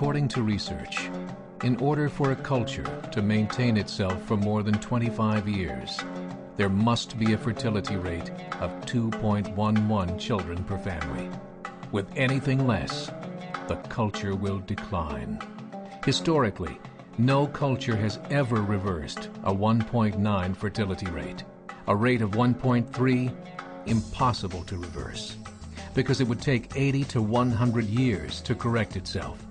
According to research, in order for a culture to maintain itself for more than 25 years, there must be a fertility rate of 2.11 children per family. With anything less, the culture will decline. Historically, no culture has ever reversed a 1.9 fertility rate. A rate of 1.3, impossible to reverse, because it would take 80 to 100 years to correct itself,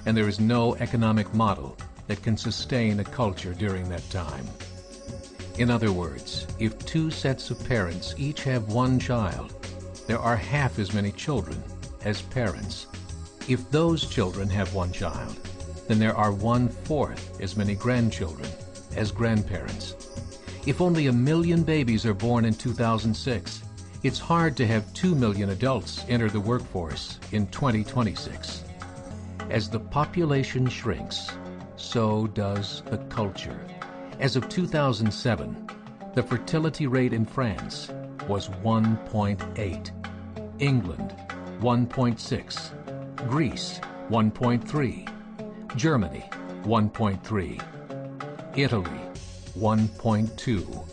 and there is no economic model that can sustain a culture during that time. In other words, if two sets of parents each have one child, there are half as many children as parents. If those children have one child, then there are 1/4 as many grandchildren as grandparents. If only 1 million babies are born in 2006, it's hard to have 2 million adults enter the workforce in 2026. As the population shrinks, so does the culture. As of 2007, the fertility rate in France was 1.8, England 1.6, Greece 1.3, Germany 1.3, Italy 1.2,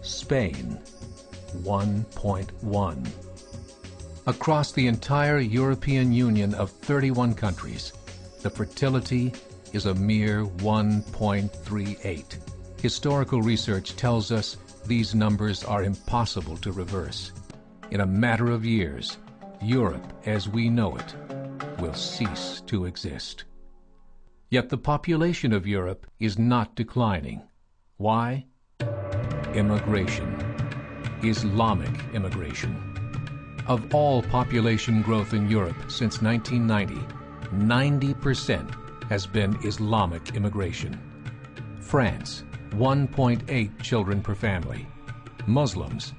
Spain 1.1. Across the entire European Union of 31 countries, the fertility is a mere 1.38. Historical research tells us these numbers are impossible to reverse. In a matter of years, Europe as we know it will cease to exist. Yet the population of Europe is not declining. Why? Immigration. Islamic immigration. Of all population growth in Europe since 1990, 90% has been Islamic immigration. France, 1.8 children per family. Muslims,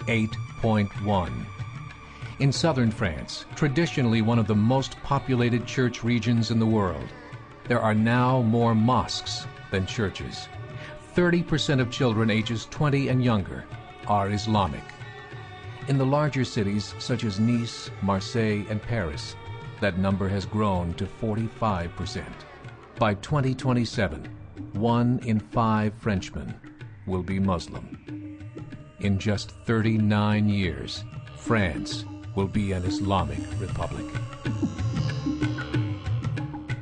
8.1. In southern France, traditionally one of the most populated church regions in the world, there are now more mosques than churches. 30% of children ages 20 and younger are Islamic. In the larger cities such as Nice, Marseille, and Paris, that number has grown to 45%. By 2027, 1 in 5 Frenchmen will be Muslim. In just 39 years, France will be an Islamic republic.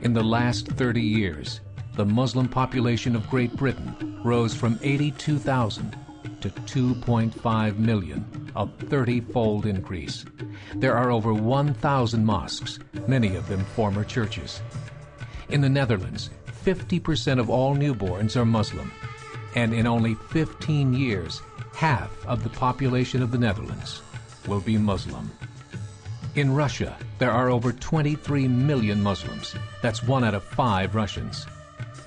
In the last 30 years, the Muslim population of Great Britain rose from 82,000 to 2.5 million, a 30-fold increase. There are over 1,000 mosques, many of them former churches. In the Netherlands, 50% of all newborns are Muslim, and in only 15 years, half of the population of the Netherlands will be Muslim. In Russia, there are over 23 million Muslims. That's 1 out of 5 Russians.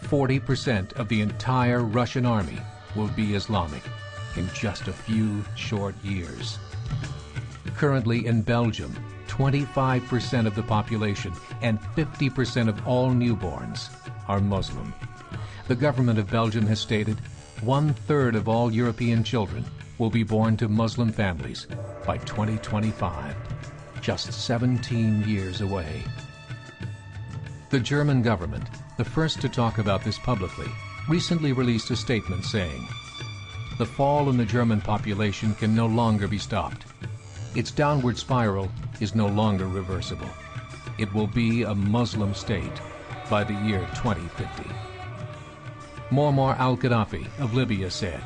40% of the entire Russian army will be Islamic in just a few short years. Currently in Belgium, 25% of the population and 50% of all newborns are Muslim. The government of Belgium has stated 1/3 of all European children will be born to Muslim families by 2025, just 17 years away. The German government, the first to talk about this publicly, recently released a statement saying, "The fall in the German population can no longer be stopped. Its downward spiral is no longer reversible. It will be a Muslim state by the year 2050. Muammar al-Gaddafi of Libya said,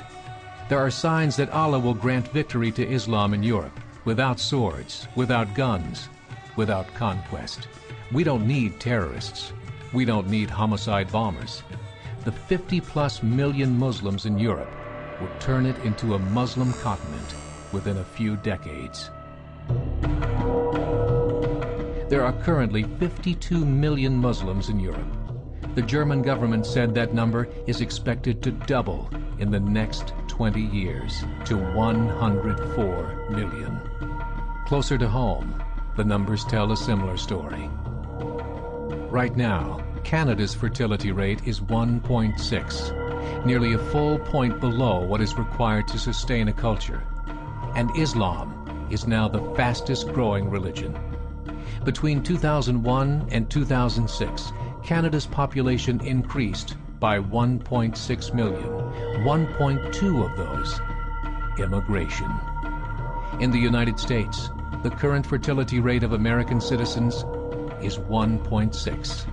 "There are signs that Allah will grant victory to Islam in Europe, without swords, without guns, without conquest. We don't need terrorists. We don't need homicide bombers. The 50+ million Muslims in Europe will turn it into a Muslim continent within a few decades." There are currently 52 million Muslims in Europe. The German government said that number is expected to double in the next 20 years to 104 million. Closer to home, the numbers tell a similar story. Right now, Canada's fertility rate is 1.6, nearly a full point below what is required to sustain a culture. And Islam is now the fastest growing religion. Between 2001 and 2006, Canada's population increased by 1.6 million, 1.2 of those immigration. In the United States, the current fertility rate of American citizens is 1.6.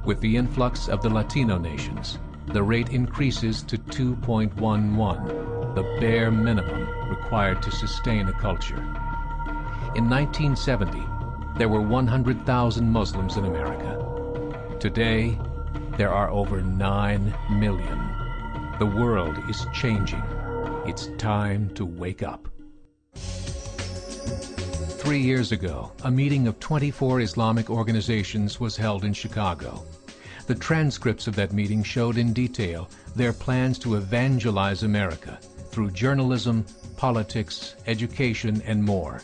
With the influx of the Latino nations, the rate increases to 2.11, the bare minimum required to sustain a culture. In 1970, there were 100,000 Muslims in America. Today, there are over 9 million. The world is changing. It's time to wake up. 3 years ago, a meeting of 24 Islamic organizations was held in Chicago. The transcripts of that meeting showed in detail their plans to evangelize America through journalism, politics, education, and more.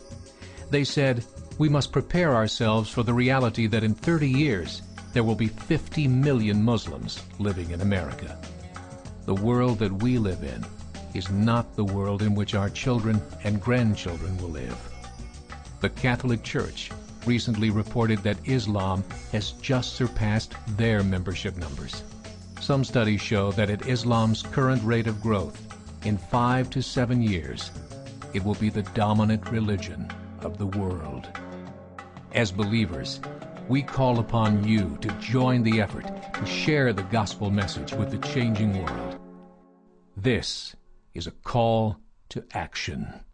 They said, we must prepare ourselves for the reality that in 30 years, there will be 50 million Muslims living in America. The world that we live in is not the world in which our children and grandchildren will live. The Catholic Church recently reported that Islam has just surpassed their membership numbers. Some studies show that at Islam's current rate of growth, in 5 to 7 years, it will be the dominant religion of the world. As believers, we call upon you to join the effort to share the gospel message with the changing world. This is a call to action.